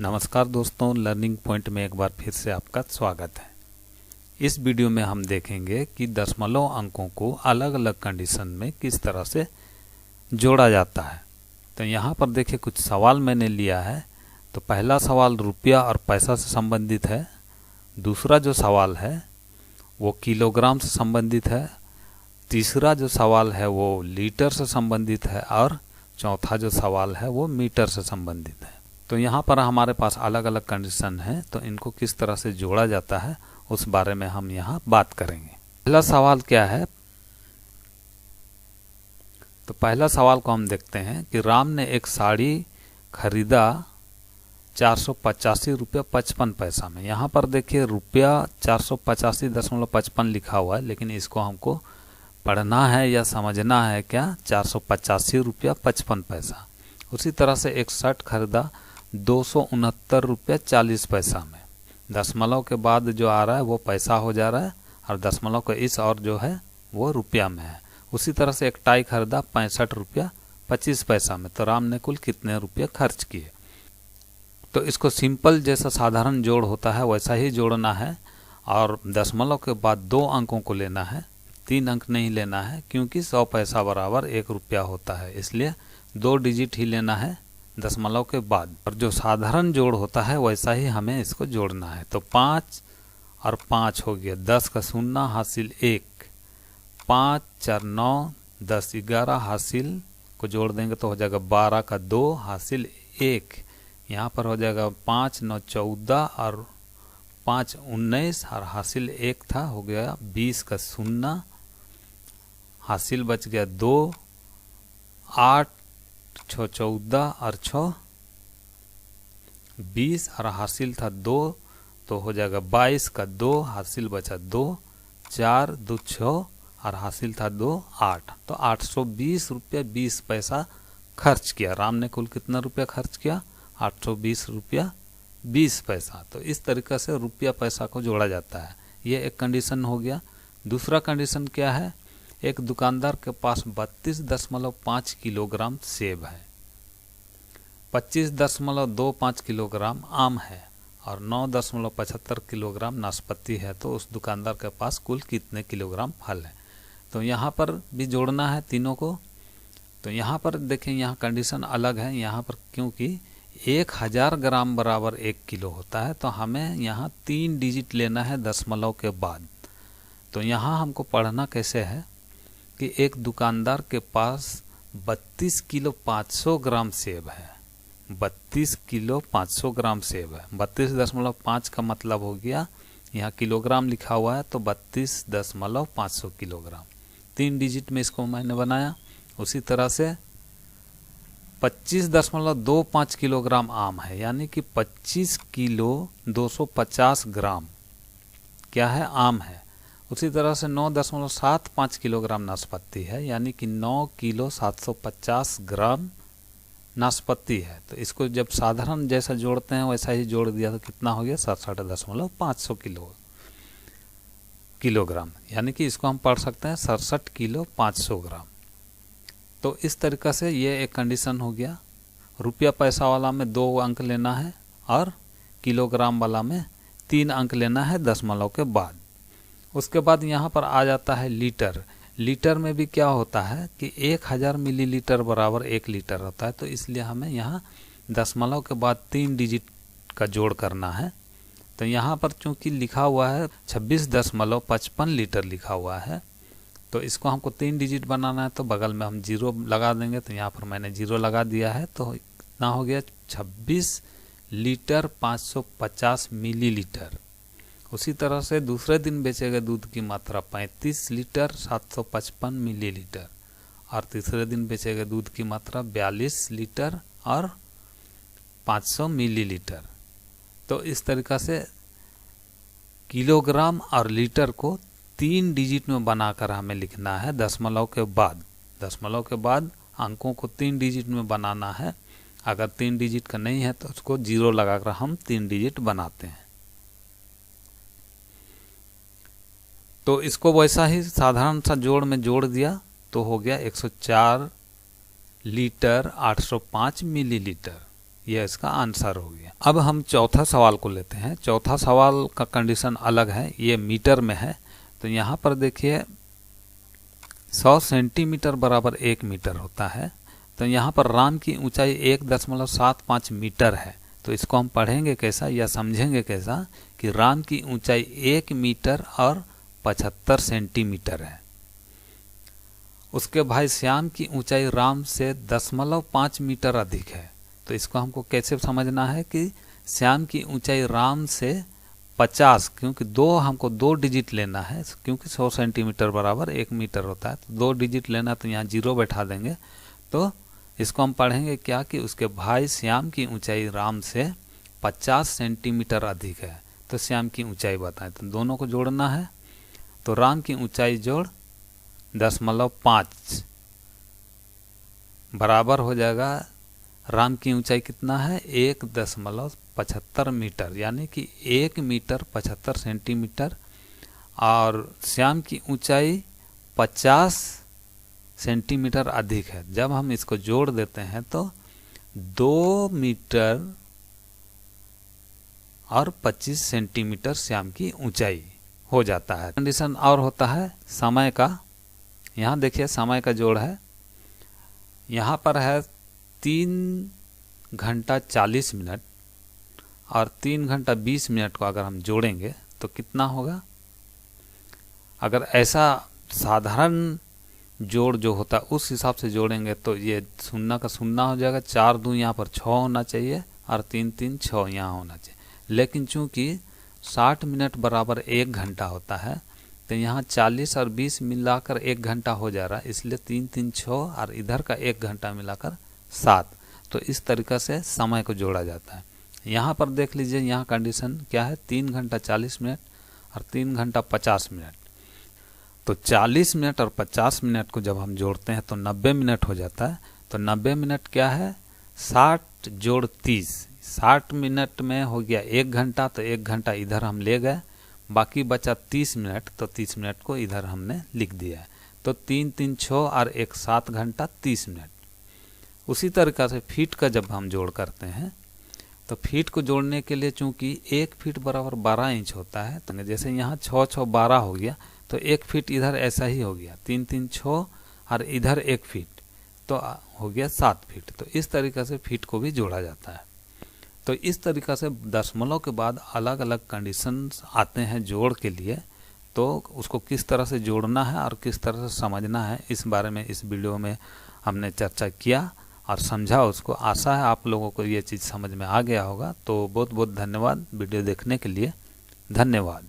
नमस्कार दोस्तों, learning point में एक बार फिर से आपका स्वागत है। इस वीडियो में हम देखेंगे कि दशमलव अंकों को अलग अलग कंडीशन में किस तरह से जोड़ा जाता है। तो यहाँ पर देखिए कुछ सवाल मैंने लिया है। तो पहला सवाल रुपया और पैसा से संबंधित है। दूसरा जो सवाल है वो किलोग्राम से संबंधित है। तीसरा जो सवाल है वो लीटर से संबंधित है और चौथा जो सवाल है वो मीटर से संबंधित है। तो यहाँ पर हमारे पास अलग अलग कंडीशन है, तो इनको किस तरह से जोड़ा जाता है उस बारे में हम यहाँ बात करेंगे। पहला सवाल क्या है? तो पहला सवाल को हम देखते हैं कि राम ने एक साड़ी खरीदा 485 रुपया 55 पैसा में। यहाँ पर देखिए रुपया 485.55 लिखा हुआ है, लेकिन इसको हमको पढ़ना है या समझना है क्या? 485 रुपया 55 पैसा। उसी तरह से एक शर्ट खरीदा 269 रुपया 40 पैसा में। दशमलव के बाद जो आ रहा है वो पैसा हो जा रहा है और दशमलव के इस और जो है वो रुपया में है। उसी तरह से एक टाई खरीदा 65 रुपया 25 पैसा में। तो राम ने कुल कितने रुपये खर्च किए? तो इसको सिंपल जैसा साधारण जोड़ होता है वैसा ही जोड़ना है और दशमलव के बाद 2 अंकों को लेना है, 3 अंक नहीं लेना है, क्योंकि 100 पैसा बराबर 1 रुपया होता है, इसलिए 2 डिजिट ही लेना है दशमलव के बाद। और जो साधारण जोड़ होता है वैसा ही हमें इसको जोड़ना है। तो 5 और 5 हो गया, 10 का शून्य हासिल 1, 5 4 9 10 11 हासिल को जोड़ देंगे तो हो जाएगा 12 का 2 हासिल 1। यहाँ पर हो जाएगा 5 9 14 और 5 19 और हासिल 1 था, हो गया 20 का शून्य हासिल बच गया 2, 8 6 14 और 6 20 और हासिल था 2, तो हो जाएगा 22 का 2 हासिल बचा 2, 4 2 6 और हासिल था 2 8। तो 820 रुपया 20 पैसा खर्च किया। राम ने कुल कितना रुपया खर्च किया? 820 रुपया 20 पैसा। तो इस तरीके से रुपया पैसा को जोड़ा जाता है। ये एक कंडीशन हो गया। दूसरा कंडीशन क्या है? एक दुकानदार के पास 32.5 किलोग्राम सेब है, 25.25 किलोग्राम आम है और 9.75 किलोग्राम नाशपाती है। तो उस दुकानदार के पास कुल कितने किलोग्राम फल है? तो यहाँ पर भी जोड़ना है तीनों को। तो यहाँ पर देखें, यहाँ कंडीशन अलग है। यहाँ पर क्योंकि 1000 ग्राम बराबर 1 किलो होता है, तो हमें यहाँ 3 डिजिट लेना है दशमलव के बाद। तो यहाँ हमको पढ़ना कैसे है कि एक दुकानदार के पास 32 किलो 500 ग्राम सेब है। 32 किलो 500 ग्राम सेब है। 32.5 का मतलब हो गया, यहाँ किलोग्राम लिखा हुआ है तो 32.500 किलोग्राम। 3 डिजिट में इसको मैंने बनाया। उसी तरह से 25.25 किलोग्राम आम है, यानी कि 25 किलो 250 ग्राम क्या है? आम है। उसी तरह से 9.75 किलोग्राम नाशपाती है, यानी कि 9 किलो 750 ग्राम नाशपाती है। तो इसको जब साधारण जैसा जोड़ते हैं वैसा ही जोड़ दिया तो कितना हो गया? 67.500 किलोग्राम, यानी कि इसको हम पढ़ सकते हैं 67 किलो 500 ग्राम। तो इस तरीक़े से ये एक कंडीशन हो गया। रुपया पैसा वाला में 2 अंक लेना है और किलोग्राम वाला में 3 अंक लेना है दशमलव के बाद। उसके बाद यहाँ पर आ जाता है लीटर। लीटर में भी क्या होता है कि 1000 मिलीलीटर बराबर 1 लीटर होता है, तो इसलिए हमें यहाँ दशमलव के बाद 3 डिजिट का जोड़ करना है। तो यहाँ पर चूंकि लिखा हुआ है 26.55 लीटर लिखा हुआ है, तो इसको हमको 3 डिजिट बनाना है, तो बगल में हम 0 लगा देंगे। तो यहाँ पर मैंने 0 लगा दिया है, तो इतना हो गया 26 लीटर 550 मिलीलीटर। उसी तरह से दूसरे दिन बेचे गए दूध की मात्रा 35 लीटर 755 मिलीलीटर और तीसरे दिन बेचे गए दूध की मात्रा 42 लीटर और 500 मिलीलीटर। तो इस तरीक़ा से किलोग्राम और लीटर को 3 डिजिट में बनाकर हमें लिखना है दशमलव के बाद। दशमलव के बाद अंकों को 3 डिजिट में बनाना है। अगर 3 डिजिट का नहीं है तो उसको 0 लगाकर हम 3 डिजिट बनाते हैं। तो इसको वैसा ही साधारण सा जोड़ में जोड़ दिया तो हो गया 104 लीटर 805 मिलीलीटर। यह इसका आंसर हो गया। अब हम चौथा सवाल को लेते हैं। चौथा सवाल का कंडीशन अलग है, ये मीटर में है। तो यहाँ पर देखिए 100 सेंटीमीटर बराबर 1 मीटर होता है। तो यहाँ पर राम की ऊंचाई 1.75 मीटर है। तो इसको हम पढ़ेंगे कैसा या समझेंगे कैसा कि राम की ऊंचाई 1 मीटर और 75 सेंटीमीटर है। उसके भाई श्याम की ऊंचाई राम से 0.5 मीटर अधिक है। तो इसको हमको कैसे समझना है कि श्याम की ऊंचाई राम से 50, क्योंकि हमको 2 डिजिट लेना है, क्योंकि 100 सेंटीमीटर बराबर 1 मीटर होता है, तो 2 डिजिट लेना, तो यहाँ 0 बैठा देंगे। तो इसको हम पढ़ेंगे क्या कि उसके भाई श्याम की ऊंचाई राम से 50 सेंटीमीटर अधिक है। तो श्याम की ऊंचाई बताएं, तो दोनों को जोड़ना है। तो राम की ऊंचाई जोड़ 0.5 बराबर हो जाएगा, राम की ऊंचाई कितना है 1.75 मीटर, यानी कि 1 मीटर 75 सेंटीमीटर, और श्याम की ऊंचाई 50 सेंटीमीटर अधिक है। जब हम इसको जोड़ देते हैं तो 2 मीटर और 25 सेंटीमीटर श्याम की ऊंचाई हो जाता है। कंडीशन और होता है समय का। यहाँ देखिए समय का जोड़ है, यहाँ पर है 3 घंटा 40 मिनट और 3 घंटा 20 मिनट को अगर हम जोड़ेंगे तो कितना होगा। अगर ऐसा साधारण जोड़ जो होता है उस हिसाब से जोड़ेंगे तो ये 0 का 0 हो जाएगा, 4 दूं यहाँ पर 6 होना चाहिए और 3 3 6 यहाँ होना चाहिए। लेकिन चूंकि 60 मिनट बराबर 1 घंटा होता है, तो यहाँ 40 और 20 मिलाकर 1 घंटा हो जा रहा है, इसलिए 3 3 6 और इधर का 1 घंटा मिलाकर 7। तो इस तरीक़ा से समय को जोड़ा जाता है। यहाँ पर देख लीजिए, यहाँ कंडीशन क्या है, 3 घंटा 40 मिनट और 3 घंटा 50 मिनट। तो 40 मिनट और 50 मिनट को जब हम जोड़ते हैं तो 90 मिनट हो जाता है। तो 90 मिनट क्या है, 60 जोड़ 30, 60 मिनट में हो गया 1 घंटा, तो 1 घंटा इधर हम ले गए, बाकी बचा 30 मिनट, तो 30 मिनट को इधर हमने लिख दिया है। तो 3 3 6 और 1 7 घंटा 30 मिनट। उसी तरीक़ा से फीट का जब हम जोड़ करते हैं तो फीट को जोड़ने के लिए चूंकि 1 फीट बराबर 12 इंच होता है, तो जैसे यहाँ 6 6 12 हो गया, तो 1 फीट इधर ऐसा ही हो गया, 3 3 6 और इधर 1 फीट, तो हो गया 7 फीट। तो इस तरीक़ा से फीट को भी जोड़ा जाता है। तो इस तरीक़ा से दशमलव के बाद अलग अलग कंडीशंस आते हैं जोड़ के लिए। तो उसको किस तरह से जोड़ना है और किस तरह से समझना है, इस बारे में इस वीडियो में हमने चर्चा किया और समझा उसको। आशा है आप लोगों को ये चीज़ समझ में आ गया होगा। तो बहुत बहुत धन्यवाद वीडियो देखने के लिए। धन्यवाद।